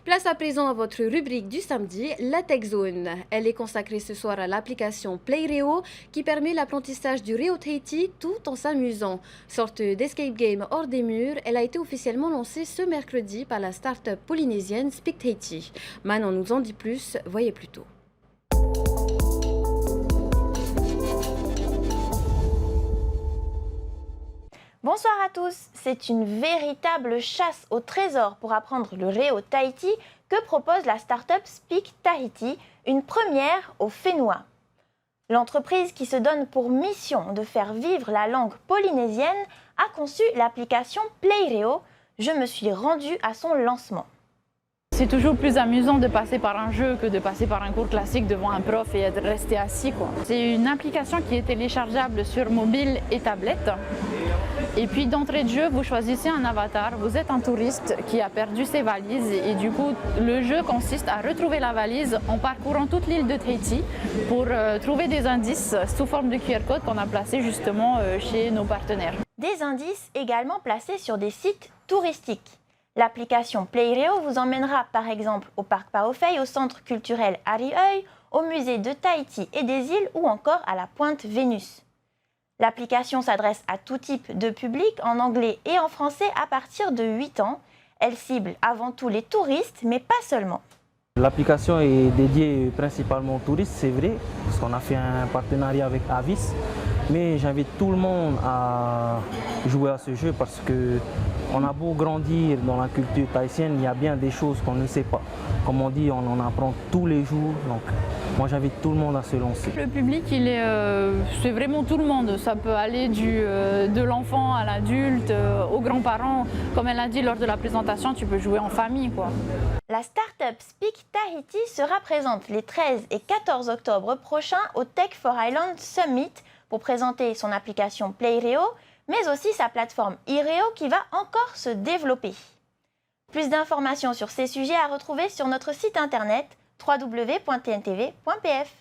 Place à présent à votre rubrique du samedi, la Tech Zone. Elle est consacrée ce soir à l'application PlayReo qui permet l'apprentissage du Reo Tahiti tout en s'amusant. Sorte d'escape game hors des murs, elle a été officiellement lancée ce mercredi par la start-up polynésienne Speak Tahiti. Manon nous en dit plus, voyez plutôt. Bonsoir à tous, c'est une véritable chasse au trésor pour apprendre le Reo Tahiti que propose la start-up Speak Tahiti, une première au Fénois. L'entreprise qui se donne pour mission de faire vivre la langue polynésienne a conçu l'application PlayReo. Je me suis rendue à son lancement. C'est toujours plus amusant de passer par un jeu que de passer par un cours classique devant un prof et être resté assis, quoi. C'est une application qui est téléchargeable sur mobile et tablette. Et puis d'entrée de jeu, vous choisissez un avatar, vous êtes un touriste qui a perdu ses valises et du coup le jeu consiste à retrouver la valise en parcourant toute l'île de Tahiti pour trouver des indices sous forme de QR code qu'on a placés justement chez nos partenaires. Des indices également placés sur des sites touristiques. L'application PlayReo vous emmènera par exemple au parc Paofei, au centre culturel Arioi, au musée de Tahiti et des îles ou encore à la pointe Vénus. L'application s'adresse à tout type de public en anglais et en français à partir de 8 ans. Elle cible avant tout les touristes, mais pas seulement. L'application est dédiée principalement aux touristes, c'est vrai, parce qu'on a fait un partenariat avec Avis. Mais j'invite tout le monde à jouer à ce jeu parce qu'on a beau grandir dans la culture tahitienne, il y a bien des choses qu'on ne sait pas. Comme on dit, on en apprend tous les jours. Donc moi j'invite tout le monde à se lancer. Le public, c'est vraiment tout le monde. Ça peut aller de l'enfant à l'adulte, aux grands-parents. Comme elle a dit lors de la présentation, tu peux jouer en famille, quoi. La start-up Speak Tahiti sera présente les 13 et 14 octobre prochains au Tech for Island Summit pour présenter son application PlayReo, mais aussi sa plateforme iReo qui va encore se développer. Plus d'informations sur ces sujets à retrouver sur notre site internet www.tntv.pf.